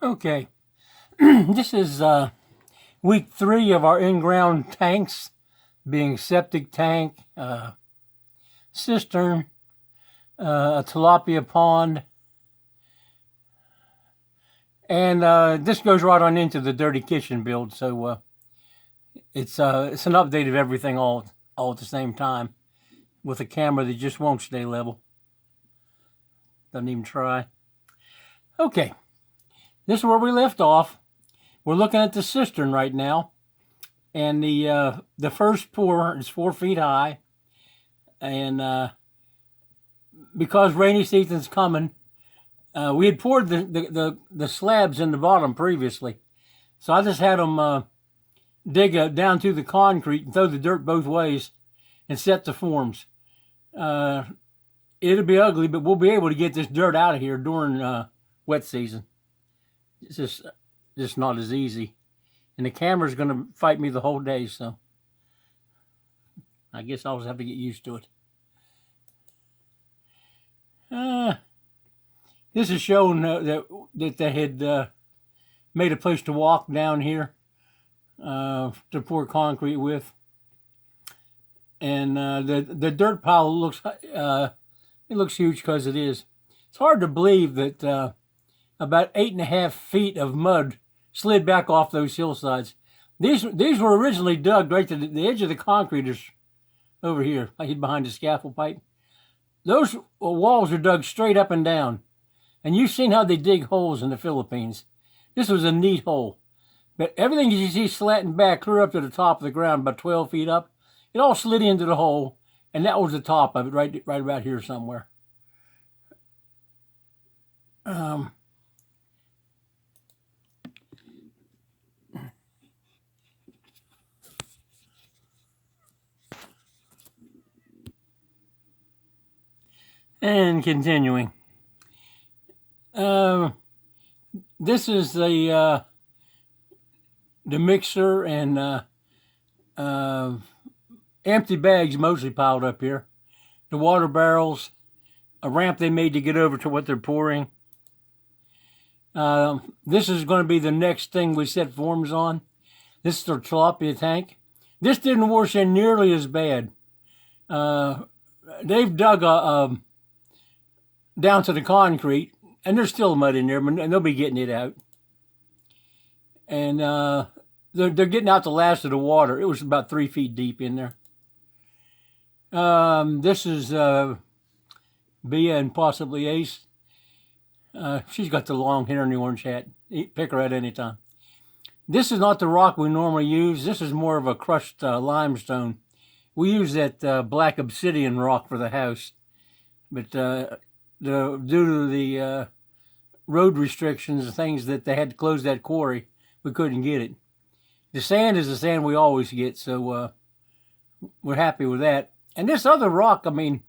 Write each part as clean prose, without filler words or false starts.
Okay, this is week 3 of our in-ground tanks, being Septic Tank, Cistern, a Tilapia Pond, and this goes right on into the Dirty Kitchen build, so it's an update of everything all at the same time, with a camera that just won't stay level. Doesn't even try. Okay, this is where we left off. We're looking at the cistern right now, and the first pour is 4 feet high, and because rainy season's coming, we had poured the slabs in the bottom previously, so I just had them dig down through the concrete and throw the dirt both ways and set the forms. It'll be ugly, but we'll be able to get this dirt out of here during wet season. It's just not as easy, and the camera's going to fight me the whole day, so I guess I'll just have to get used to it. This is showing that they had made a place to walk down here to pour concrete with, and the dirt pile looks it looks huge because it is. It's hard to believe that about 8.5 feet of mud slid back off those hillsides. These were originally dug right to the edge of the concrete is over here, like behind the scaffold pipe. Those walls are dug straight up and down. And you've seen how they dig holes in the Philippines. This was a neat hole. But everything you see slanting back clear up to the top of the ground, about 12 feet up, it all slid into the hole, and that was the top of it, right about here somewhere. And continuing. This is the mixer and empty bags mostly piled up here. The water barrels, a ramp they made to get over to what they're pouring. This is going to be the next thing we set forms on. This is their Tilapia Tank. This didn't wash in nearly as bad. They've dug down to the concrete, and there's still mud in there, but they'll be getting it out. And they're getting out the last of the water. It was about 3 feet deep in there. This is Bia and possibly Ace. She's got the long hair and the orange hat. Pick her at any time. This is not the rock we normally use. This is more of a crushed limestone. We use that black obsidian rock for the house, but due to the road restrictions and things that they had to close that quarry, we couldn't get it. The sand is the sand we always get, so we're happy with that. And this other rock, I mean,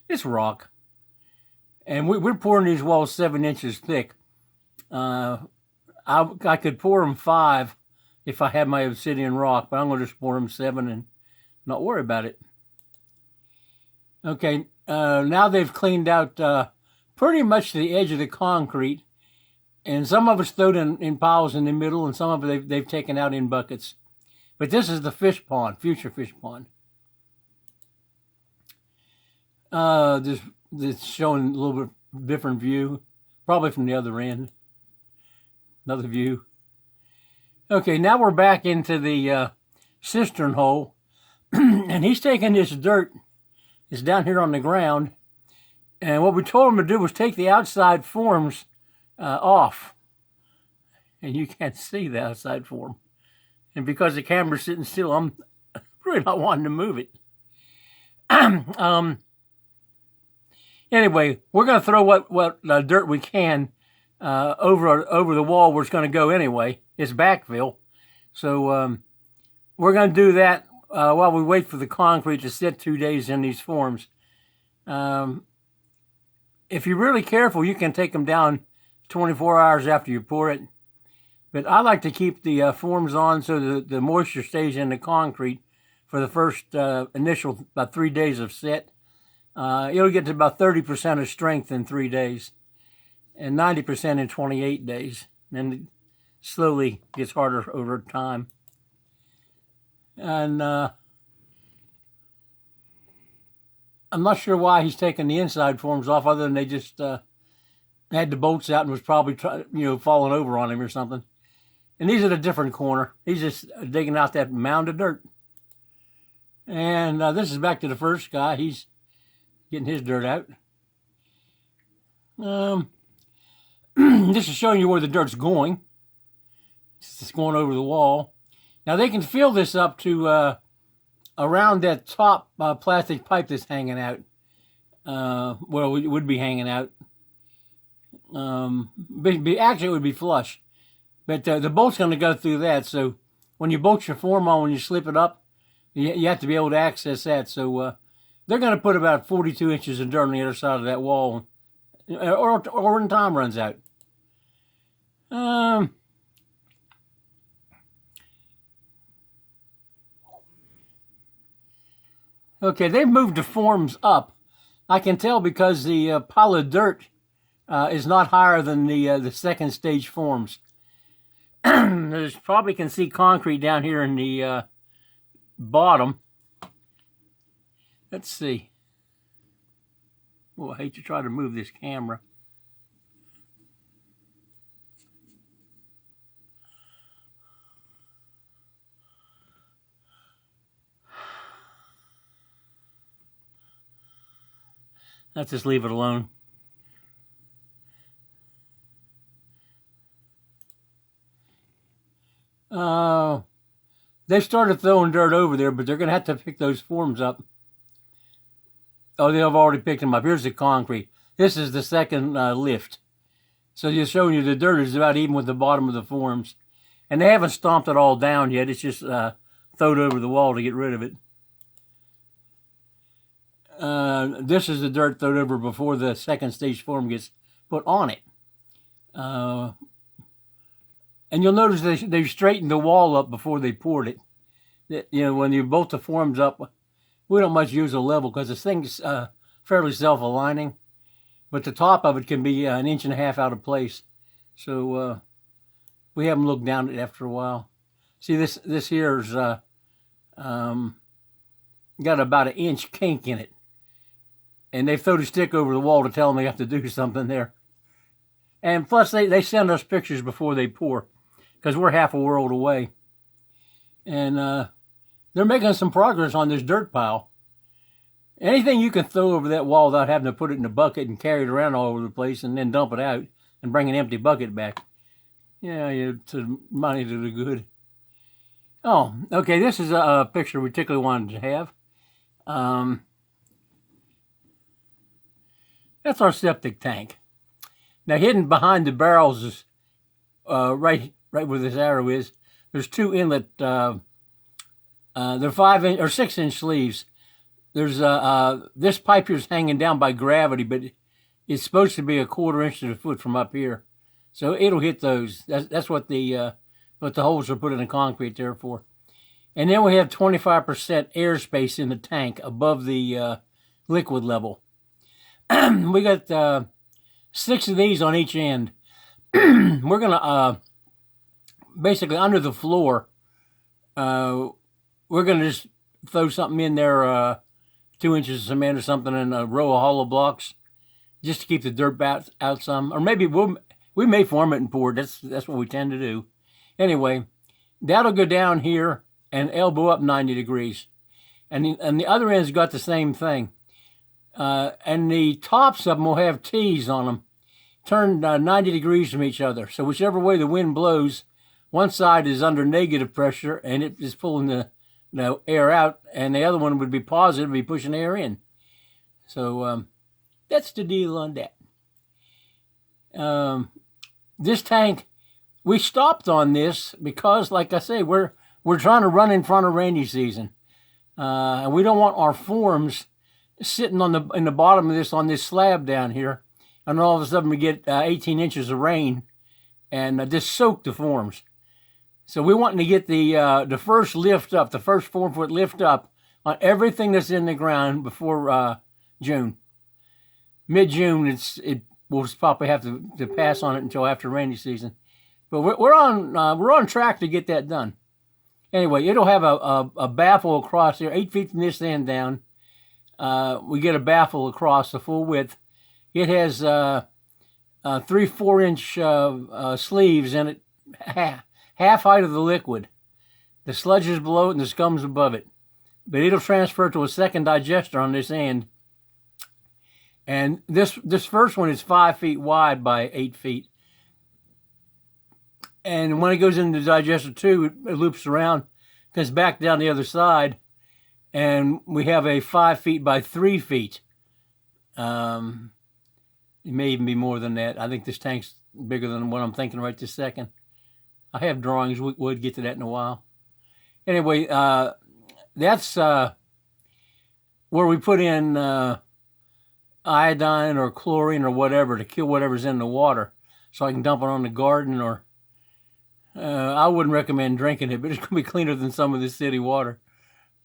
it's rock. And we're pouring these walls 7 inches thick. I could pour them 5 if I had my obsidian rock, but I'm going to just pour them 7 and not worry about it. Okay, now they've cleaned out pretty much the edge of the concrete, and some of it's thrown in piles in the middle, and some of it they've taken out in buckets. But this is the fish pond, future fish pond. This showing a little bit different view, probably from the other end. Another view. Okay, now we're back into the cistern hole, and he's taking this dirt. It's down here on the ground, and what we told him to do was take the outside forms off, and you can't see the outside form. And because the camera's sitting still, I'm really not wanting to move it. Anyway, we're going to throw what dirt we can over the wall where it's going to go anyway. It's backfill. So we're going to do that while we wait for the concrete to sit 2 days in these forms. If you're really careful, you can take them down 24 hours after you pour it. But I like to keep the forms on so the moisture stays in the concrete for the first initial about 3 days of set. It'll get to about 30% of strength in 3 days and 90% in 28 days. and it slowly gets harder over time. And I'm not sure why he's taking the inside forms off, other than they just had the bolts out and was probably falling over on him or something. And these are the different corner. He's just digging out that mound of dirt. And this is back to the first guy. He's getting his dirt out. This is showing you where the dirt's going. It's going over the wall. Now they can fill this up to around that top plastic pipe that's hanging out. Well, it would be hanging out. Actually, it would be flush. But the bolt's going to go through that. So when you bolt your form on, when you slip it up, you have to be able to access that. So they're going to put about 42 inches of dirt on the other side of that wall, or when time runs out. Okay, they've moved the forms up. I can tell because the pile of dirt is not higher than the second stage forms. There's probably can see concrete down here in the bottom. Let's see. Oh, I hate to try to move this camera. Let's just leave it alone. They started throwing dirt over there, but they're going to have to pick those forms up. Oh, they've already picked them up. Here's the concrete. This is the second lift. So just showing you the dirt is about even with the bottom of the forms. And they haven't stomped it all down yet. It's just thrown over the wall to get rid of it. This is the dirt thrown over before the second stage form gets put on it. And you'll notice they've straightened the wall up before they poured it. When you bolt the forms up, we don't much use a level because this thing's fairly self-aligning. But the top of it can be an inch and a half out of place. So we haven't looked down at it after a while. See, this here's got about an inch kink in it. And they've thrown a stick over the wall to tell them they have to do something there. And plus, they send us pictures before they pour, because we're half a world away. And they're making some progress on this dirt pile. Anything you can throw over that wall without having to put it in a bucket and carry it around all over the place and then dump it out and bring an empty bucket back. It's money to the good. Oh, okay, this is a picture we particularly wanted to have. That's our septic tank. Now, hidden behind the barrels is right where this arrow is. There's two inlet. They're 5-inch or 6-inch sleeves. There's this pipe here is hanging down by gravity, but it's supposed to be a 1/4 inch to a foot from up here, so it'll hit those. That's what the holes are put in the concrete there for. And then we have 25% airspace in the tank above the liquid level. We got 6 of these on each end. We're gonna basically under the floor. We're gonna just throw something in there, 2 inches of cement or something, in a row of hollow blocks, just to keep the dirt out some. Or maybe we may form it and pour it. That's what we tend to do. Anyway, that'll go down here and elbow up 90 degrees, and the other end's got the same thing. And the tops of them will have T's on them, turned 90 degrees from each other. So whichever way the wind blows, one side is under negative pressure and it is pulling the air out, and the other one would be positive, be pushing air in. So that's the deal on that. This tank, we stopped on this because, like I say, we're trying to run in front of rainy season, and we don't want our forms sitting in the bottom of this on this slab down here, and all of a sudden we get 18 inches of rain and just soak the forms. So we wanting to get the first lift up, the first 4-foot lift up on everything that's in the ground before June. Mid-June, we'll probably have to pass on it until after rainy season. But we're on track to get that done. Anyway, it'll have a baffle across there, 8 feet from this end down. We get a baffle across the full width. It has 3 4-inch sleeves in it, half height of the liquid. The sludge is below it and the scum's above it. But it'll transfer to a second digester on this end. And this first one is 5 feet wide by 8 feet. And when it goes into digester 2, it loops around, comes back down the other side, and we have a 5 feet by 3 feet. It may even be more than that. I think this tank's bigger than what I'm thinking right this second. I have drawings. We'll get to that in a while. Anyway, that's where we put in iodine or chlorine or whatever to kill whatever's in the water, so I can dump it on the garden. Or I wouldn't recommend drinking it, but it's going to be cleaner than some of the city water.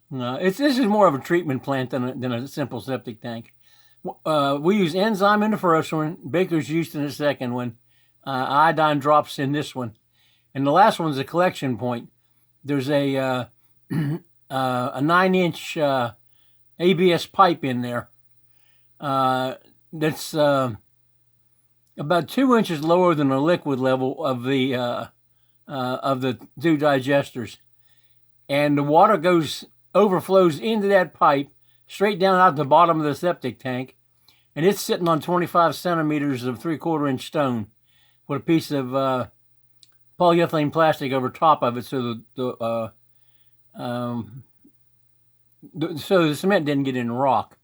This is more of a treatment plant than a simple septic tank. We use enzyme in the first one, baker's yeast in the second one, iodine drops in this one, and the last one's a collection point. There's a 9-inch ABS pipe in there that's about 2 inches lower than the liquid level of the 2 digesters, and the water overflows into that pipe straight down out the bottom of the septic tank, and it's sitting on 25 centimeters of 3/4-inch stone with a piece of polyethylene plastic over top of it, so the cement didn't get in the rock.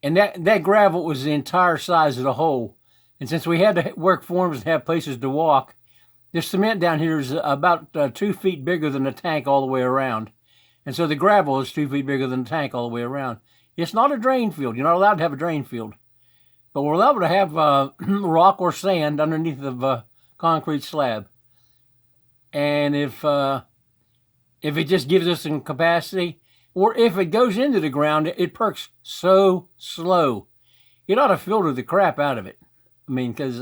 And that gravel was the entire size of the hole. And since we had to work forms and have places to walk, this cement down here is about 2 feet bigger than the tank all the way around. And so the gravel is 2 feet bigger than the tank all the way around. It's not a drain field. You're not allowed to have a drain field. But we're allowed to have rock or sand underneath the concrete slab. And if it just gives us some capacity, or if it goes into the ground, it perks so slow. It ought to filter the crap out of it. I mean, because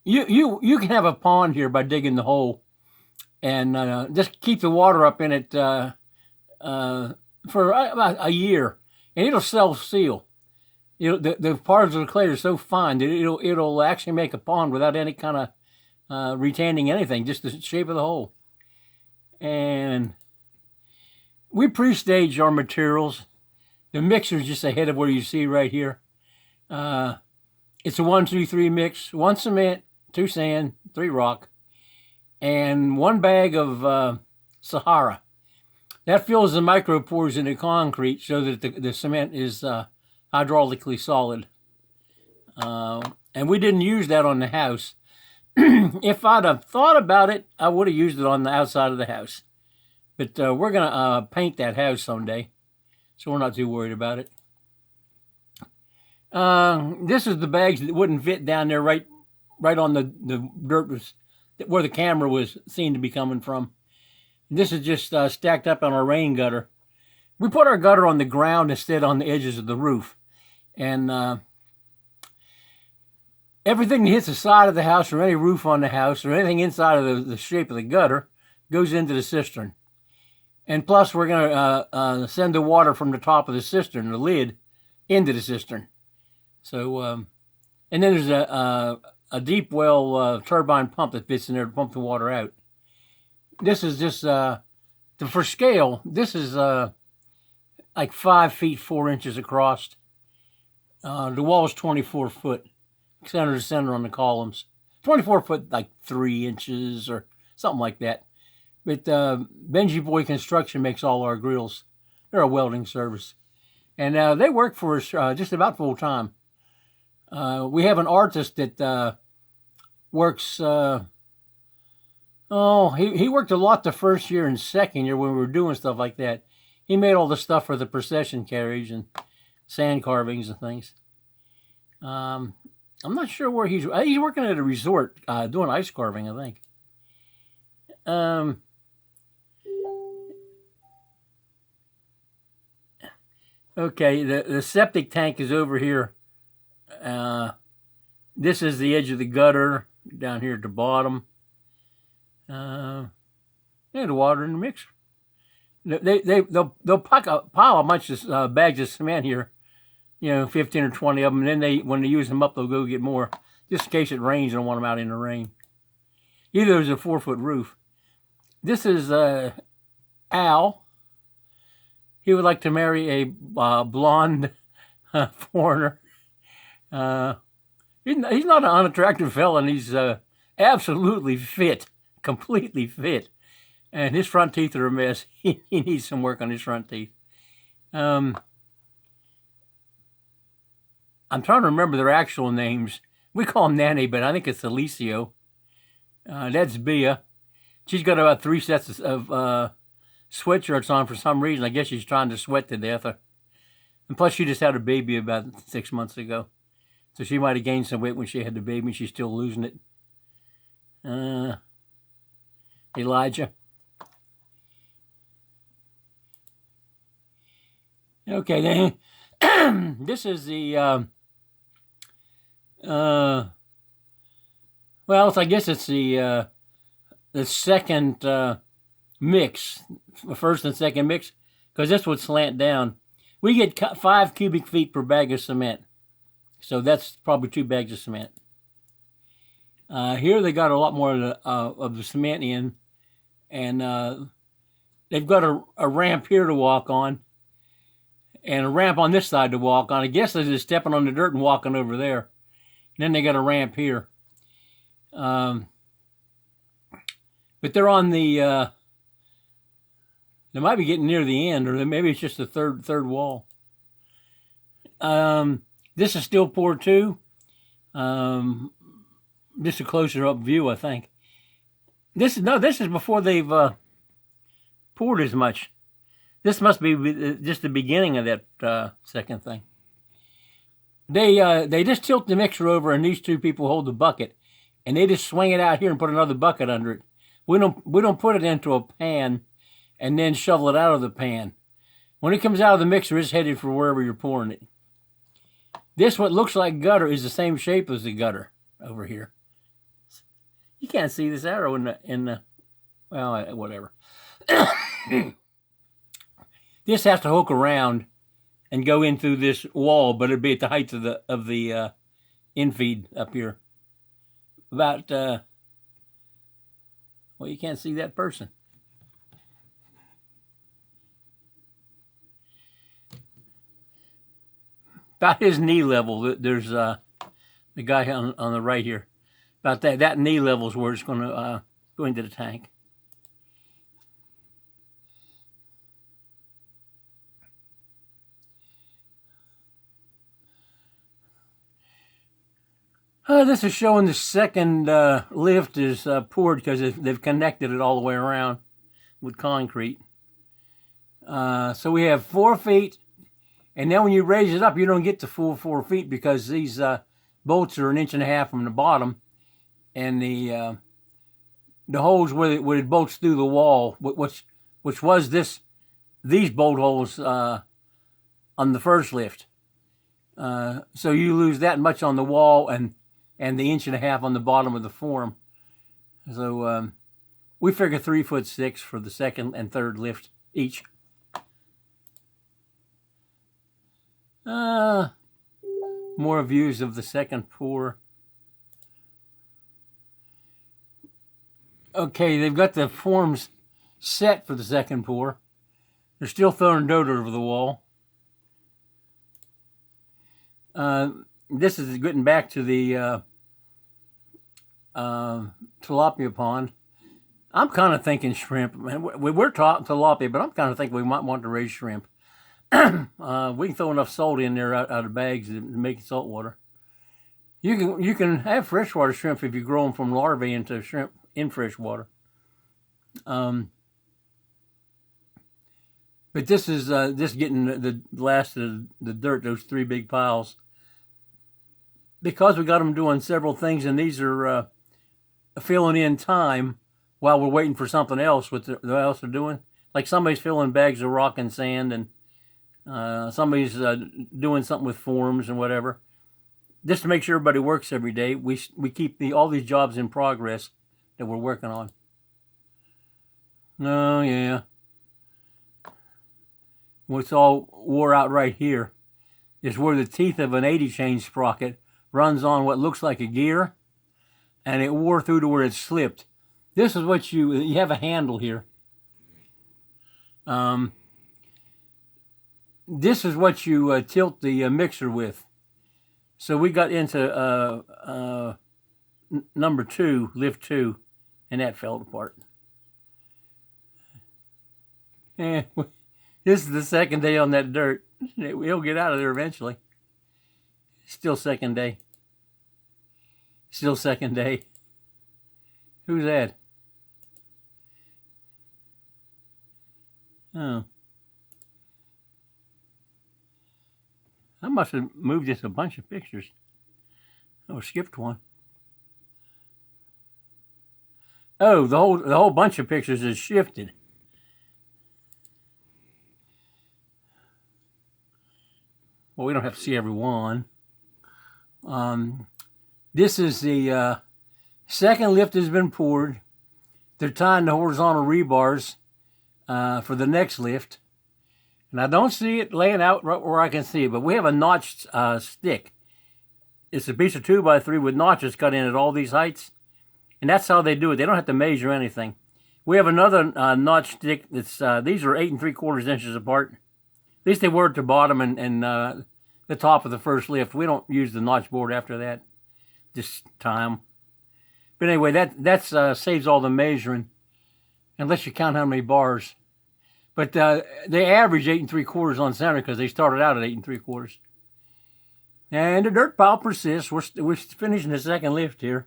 you can have a pond here by digging the hole, and just keep the water up in it for about a year, and it'll self-seal. The parts of the clay are so fine that it'll actually make a pond without any kind of retaining anything, just the shape of the hole. And we pre-stage our materials. The mixer's just ahead of where you see right here. It's a 1-2-3 mix: 1 cement, 2 sand, 3 rock, and 1 bag of Sahara. That fills the micropores in the concrete so that the cement is hydraulically solid. And we didn't use that on the house. If I'd have thought about it, I would have used it on the outside of the house. But we're going to paint that house someday, so we're not too worried about it. This is the bags that wouldn't fit down there right on the dirt where the camera was seen to be coming from. This is just stacked up on our rain gutter. We put our gutter on the ground instead on the edges of the roof. And everything that hits the side of the house or any roof on the house or anything inside of the shape of the gutter goes into the cistern. And plus, we're going to send the water from the top of the cistern, the lid, into the cistern. So, and then there's a deep well turbine pump that fits in there to pump the water out. This is just, for scale, this is like 5 feet 4 inches across. The wall is 24 foot, center to center on the columns. 24 foot, like 3 inches or something like that. But Benji Boy Construction makes all our grills. They're a welding service. And they work for us just about full time. We have an artist that works, he worked a lot the first year and second year when we were doing stuff like that. He made all the stuff for the procession carriage and sand carvings and things. I'm not sure where he's working at a resort doing ice carving, I think. Okay, the septic tank is over here. This is the edge of the gutter. down here at the bottom. And the water in the mixer. They'll pile a bunch of bags of cement here, 15 or 20 of them. And then when they use them up, they'll go get more, just in case it rains. They don't want them out in the rain. Either there's a 4-foot roof. This is Al. He would like to marry a blonde foreigner. He's not an unattractive fella, and he's absolutely fit, completely fit. And his front teeth are a mess. He needs some work on his front teeth. I'm trying to remember their actual names. We call him Nanny, but I think it's Alicio. That's Bia. She's got about 3 sets of sweatshirts on for some reason. I guess she's trying to sweat to death. And plus, she just had a baby about 6 months ago. So she might have gained some weight when she had the baby. She's still losing it. Elijah. Okay, then this is the well, I guess it's the second mix, the first and second mix, because this would slant down. We get 5 cubic feet per bag of cement, so that's probably 2 bags of cement. Here they got a lot more of the cement in, and they've got a ramp here to walk on, and a ramp on this side to walk on. I guess they're just stepping on the dirt and walking over there. And then they got a ramp here. But they're on the, they might be getting near the end, or maybe it's just the third wall. This is still poured too. Just a closer up view, I think. This is before they've poured as much. This must be just the beginning of that second thing. They just tilt the mixer over, and these 2 people hold the bucket, and they just swing it out here and put another bucket under it. We don't put it into a pan and then shovel it out of the pan. When it comes out of the mixer, it's headed for wherever you're pouring it. This, what looks like gutter, is the same shape as the gutter over here. You can't see this arrow in the well, whatever. This has to hook around and go in through this wall, but it'd be at the height of the infeed up here. About well, you can't see that person. About his knee level. There's the guy on the right here. About that knee level is where it's going to go into the tank. This is showing the second lift is poured because they've connected it all the way around with concrete. So we have 4 feet, and then when you raise it up, you don't get the full 4 feet because these bolts are 1.5 inches from the bottom, and the holes where it bolts through the wall, which was these bolt holes on the first lift. So you lose that much on the wall and the 1.5 inches on the bottom of the form. So we figure 3'6" for the second and third lift each. More views of the second pour. Okay, they've got the forms set for the second pour. They're still throwing dirt over the wall. This is getting back to the tilapia pond. I'm kind of thinking shrimp. We're talking tilapia, but I'm kind of thinking we might want to raise shrimp. We can throw enough salt in there out of bags to make it salt water. You can have freshwater shrimp if you grow them from larvae into shrimp in fresh water. But this is just getting the last of the dirt, those 3 big piles. Because we got them doing several things, and these are filling in time while we're waiting for something else. What else they're doing? Like somebody's filling bags of rock and sand, and somebody's doing something with forms and whatever. just to make sure everybody works every day, we keep all these jobs in progress that we're working on. Oh, yeah. What's all wore out right here is where the teeth of an 80 chain sprocket runs on what looks like a gear, and it wore through to where it slipped. This is what you have a handle here. This is what you tilt the mixer with. So we got into number 2, lift 2, and that fell apart. This is the second day on that dirt. We'll get out of there eventually. Still second day. Still second day. Who's that? Oh. I must have moved just a bunch of pictures. Oh, skipped one. Oh, the whole bunch of pictures is shifted. Well, we don't have to see every one. This is the second lift has been poured. They're tying the horizontal rebars for the next lift. And I don't see it laying out right where I can see it, but we have a notched stick. It's a piece of 2x3 with notches cut in at all these heights. And that's how they do it. They don't have to measure anything. We have another notched stick that's, these are 8 3/4 inches apart. At least they were at the bottom and the top of the first lift. We don't use the notch board after that, this time. But anyway, that saves all the measuring, unless you count how many bars. But they average 8 3/4 on center because they started out at 8 3/4. And the dirt pile persists. We're finishing the second lift here,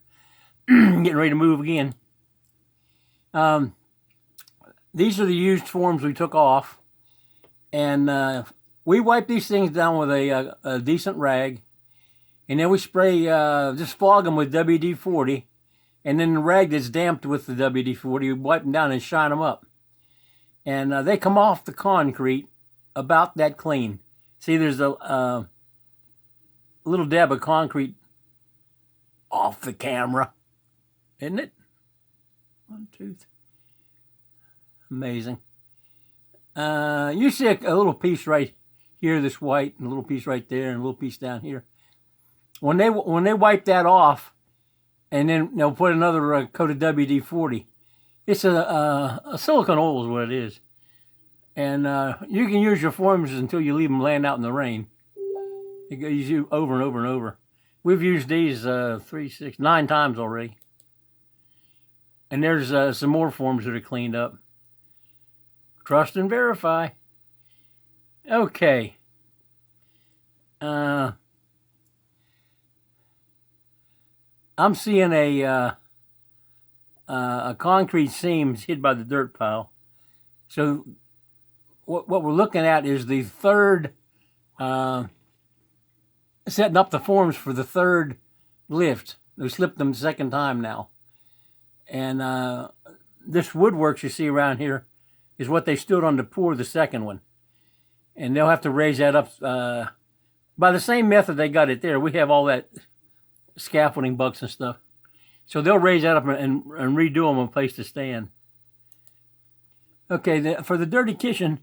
getting ready to move again. These are the used forms we took off, and we wipe these things down with a decent rag, and then we spray, just fog them with WD-40, and then the rag that's damped with the WD-40, we wipe them down and shine them up. And they come off the concrete about that clean. See, there's a little dab of concrete off the camera, isn't it? 1, 2, 3. Amazing. You see a little piece right here that's white, and a little piece right there, and a little piece down here. When they wipe that off, and then they'll put another coat of WD-40. It's a silicone oil is what it is. And you can use your forms until you leave them laying out in the rain. It goes you over and over and over. We've used these 3, 6, 9 times already. And there's some more forms that are cleaned up. Trust and verify. Okay. I'm seeing a concrete seams hid by the dirt pile. So what we're looking at is the third, setting up the forms for the third lift. We slipped them the second time now. And this woodworks you see around here is what they stood on to pour the second one. And they'll have to raise that up by the same method they got it there. We have all that scaffolding bucks and stuff. So they'll raise that up and redo them a place to stand. Okay, for the dirty kitchen,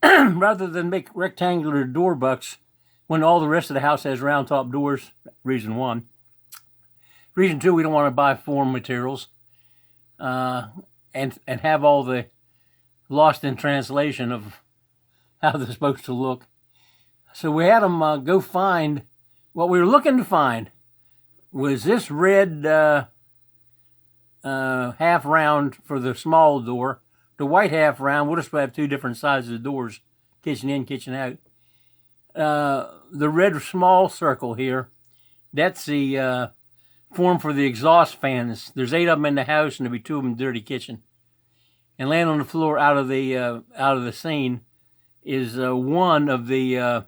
rather than make rectangular door bucks when all the rest of the house has round top doors, reason 1. Reason 2, we don't want to buy form materials and have all the lost in translation of how they're supposed to look. So we had them go find, what we were looking to find was this red half round for the small door. The white half round, we'll just have 2 different sizes of doors, kitchen in, kitchen out. The red small circle here, that's the form for the exhaust fans. There's 8 of them in the house, and there'll be 2 of them in the dirty kitchen. And laying on the floor out of the scene is one of the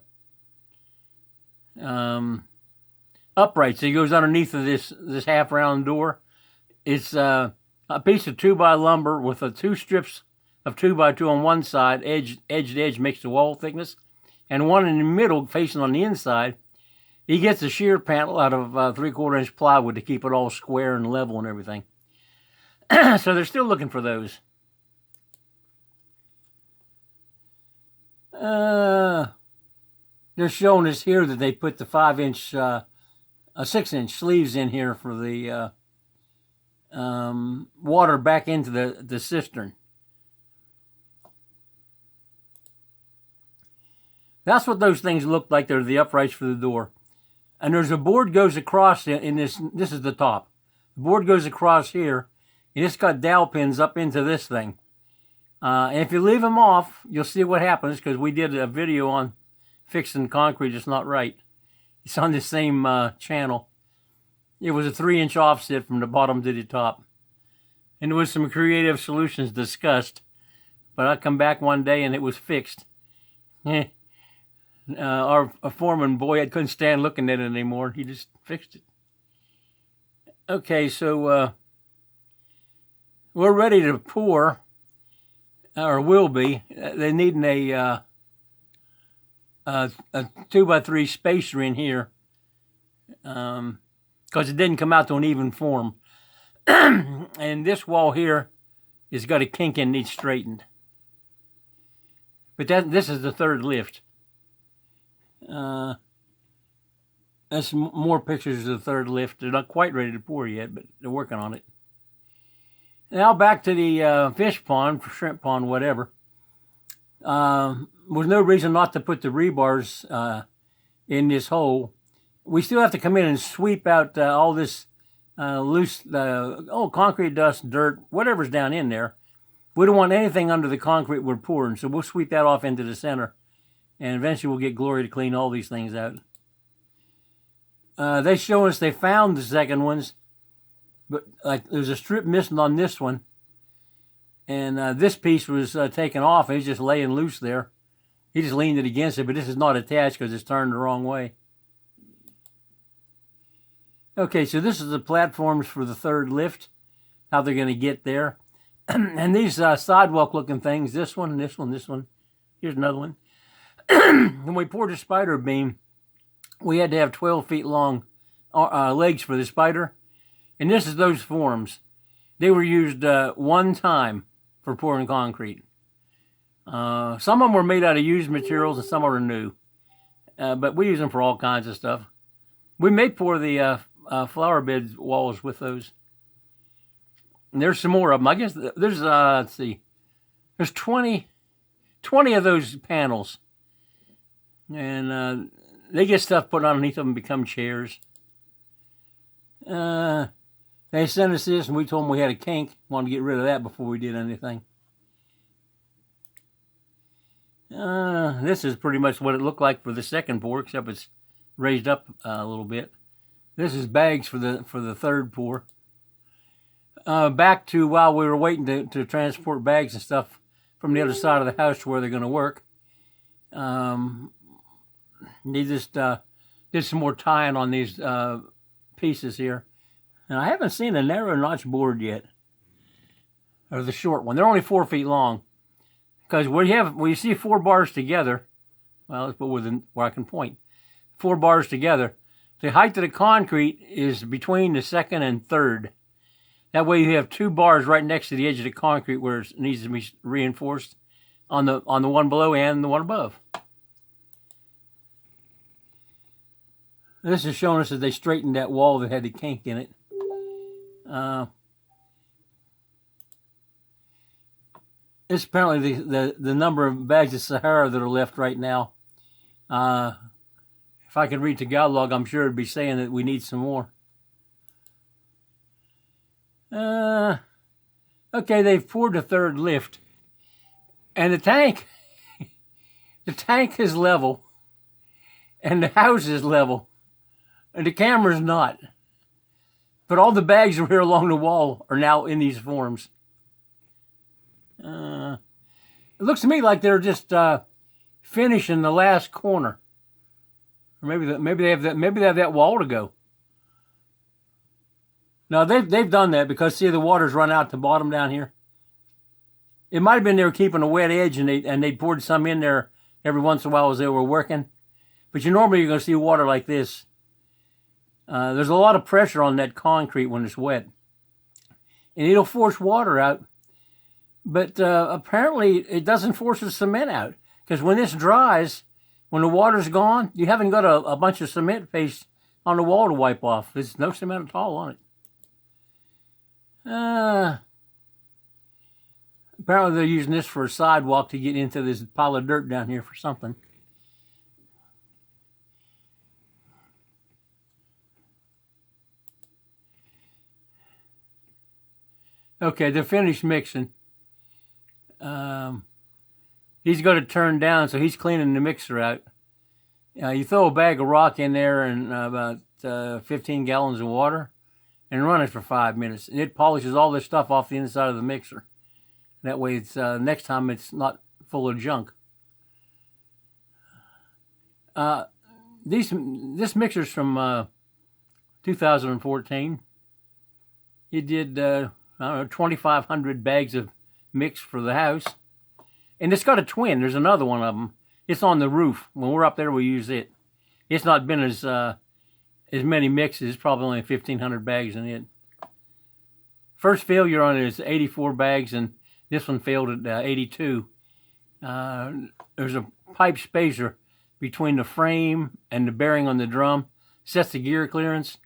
uprights. It goes underneath of this half round door. It's a piece of 2x lumber with 2 strips of 2x2 on one side, edge to edge makes the wall thickness, and one in the middle facing on the inside He gets a shear panel out of 3/4 inch plywood to keep it all square and level and everything. So they're still looking for those. They're showing us here that they put the 5-inch, 6-inch sleeves in here for the water back into the cistern. That's what those things look like. They're the uprights for the door. And there's a board goes across in this. This is the top. The board goes across here, and it's got dowel pins up into this thing. And if you leave them off, you'll see what happens, because we did a video on fixing concrete that's not right. It's on the same channel. It was a 3-inch offset from the bottom to the top. And there was some creative solutions discussed, but I come back one day and it was fixed. Our foreman, boy, I couldn't stand looking at it anymore. He just fixed it. Okay, so we're ready to pour, or will be. They're needing a 2x3 spacer in here, because it didn't come out to an even form. And this wall here has got a kink and needs straightened. But this is the third lift. That's more pictures of the third lift. They're not quite ready to pour yet, but they're working on it. Now back to the fish pond, shrimp pond, whatever. There's no reason not to put the rebars in this hole. We still have to come in and sweep out all this loose, concrete dust, dirt, whatever's down in there. We don't want anything under the concrete we're pouring, so we'll sweep that off into the center. And eventually we'll get Glory to clean all these things out. They show us they found the second ones, but like there's a strip missing on this one. And this piece was taken off. It's just laying loose there. He just leaned it against it, but this is not attached because it's turned the wrong way. Okay, so this is the platforms for the third lift, how they're going to get there. And these sidewalk looking things, this one, this one, this one. Here's another one. When we poured the spider beam, we had to have 12 feet long legs for the spider. And this is those forms. They were used one time for pouring concrete. Some of them were made out of used materials and some are new. But we use them for all kinds of stuff. We may pour the flower bed walls with those. And there's some more of them. I guess there's, let's see, there's 20 of those panels. And they get stuff put underneath them and become chairs. They sent us this, and we told them we had a kink. Wanted to get rid of that before we did anything. This is pretty much what it looked like for the second pour, except it's raised up a little bit. This is bags for the third pour. Back to while we were waiting to transport bags and stuff from the other side of the house to where they're going to work. They just did some more tying on these pieces here. And I haven't seen a narrow notch board yet. Or the short one. They're only 4 feet long. Because when you see 4 bars together, well, let's put where I can point. 4 bars together. The height of the concrete is between the second and third. That way you have 2 bars right next to the edge of the concrete where it needs to be reinforced on the one below and the one above. This is showing us that they straightened that wall that had the kink in it. It's apparently the number of bags of Sahara that are left right now. If I could read Tagalog, I'm sure it'd be saying that we need some more. Okay, they've poured the third lift. And the tank is level. And the house is level. And the camera's not. But all the bags are here along the wall are now in these forms. It looks to me like they're just finishing the last corner. Or maybe they have that wall to go. No, they've done that because see the water's run out the bottom down here. It might have been they were keeping a wet edge and they poured some in there every once in a while as they were working. But normally you're going to see water like this there's a lot of pressure on that concrete when it's wet, and it'll force water out. But apparently it doesn't force the cement out, because when this dries, when the water's gone, you haven't got a bunch of cement paste on the wall to wipe off. There's no cement at all on it. Apparently they're using this for a sidewalk to get into this pile of dirt down here for something. Okay, they're finished mixing. He's got it turned down, so he's cleaning the mixer out. You throw a bag of rock in there and about 15 gallons of water and run it for 5 minutes. And it polishes all this stuff off the inside of the mixer. That way, it's next time it's not full of junk. This mixer's from 2014. It did, I don't know, 2,500 bags of mix for the house. And it's got a twin. There's another one of them. It's on the roof. When we're up there, we use it. It's not been as many mixes. It's probably only 1,500 bags in it. First failure on it is 84 bags, and this one failed at 82. There's a pipe spacer between the frame and the bearing on the drum. Sets the gear clearance.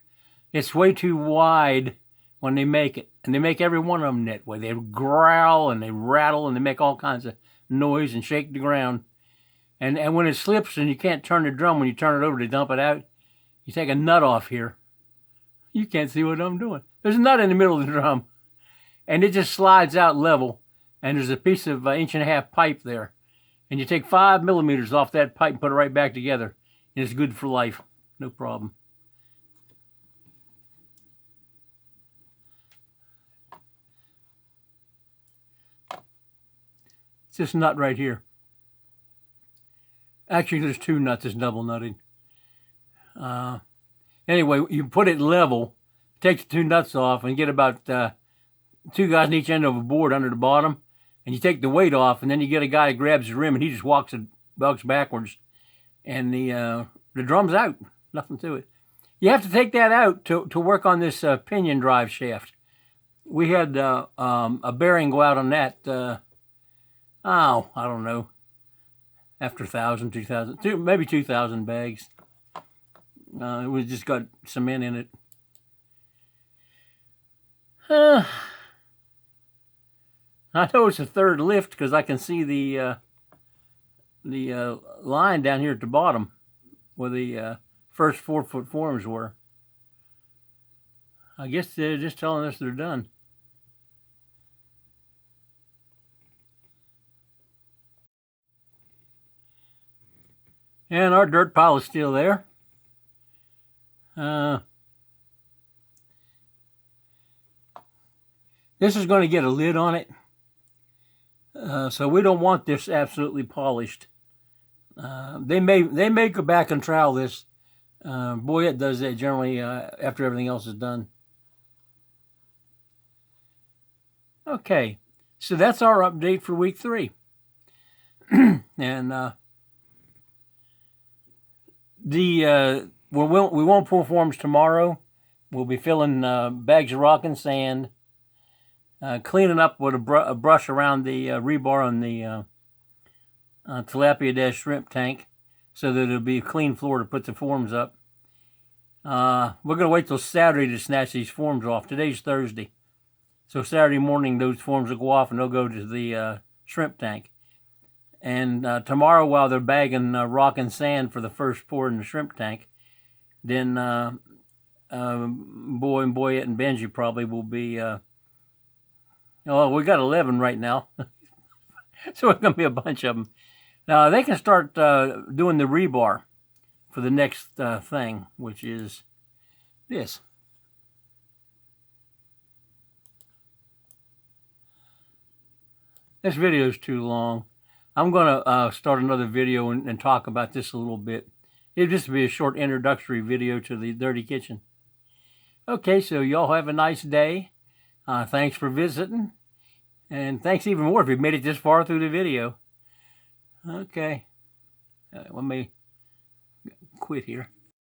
It's way too wide when they make it. And they make every one of them that way. They growl and they rattle and they make all kinds of noise and shake the ground. And when it slips and you can't turn the drum when you turn it over to dump it out, you take a nut off here. You can't see what I'm doing. There's a nut in the middle of the drum. And it just slides out level. And there's a piece of 1.5-inch pipe there. And you take 5 millimeters off that pipe and put it right back together. And it's good for life. No problem. It's this nut right here. Actually, there's 2 nuts. It's double nutted. Anyway, you put it level, take the 2 nuts off, and get about 2 guys on each end of a board under the bottom. And you take the weight off, and then you get a guy who grabs the rim, and he just walks backwards. And the drum's out. Nothing to it. You have to take that out to work on this pinion drive shaft. We had a bearing go out on that, I don't know, after 1,000, 2,000, maybe 2,000 bags. It was just got cement in it. I know it's a third lift because I can see the line down here at the bottom where the first 4-foot forms were. I guess they're just telling us they're done. And our dirt pile is still there. This is going to get a lid on it. So we don't want this absolutely polished. They may go back and trowel this. Boyette does that generally after everything else is done. Okay, so that's our update for week 3. And we won't pull forms tomorrow. We'll be filling bags of rock and sand, cleaning up with a brush around the rebar on the Tilapia Shrimp Tank, so that it'll be a clean floor to put the forms up. We're going to wait till Saturday to snatch these forms off. Today's Thursday. So Saturday morning, those forms will go off and they'll go to the shrimp tank. And tomorrow, while they're bagging rock and sand for the first pour in the shrimp tank, then Boy and Boyette and Benji probably will be... we got 11 right now. So it's going to be a bunch of them. Now, they can start doing the rebar for the next thing, which is this. This video is too long. I'm going to start another video and talk about this a little bit. It'll just be a short introductory video to the Dirty Kitchen. Okay, so y'all have a nice day. Thanks for visiting. And thanks even more if you've made it this far through the video. Okay. Let me quit here.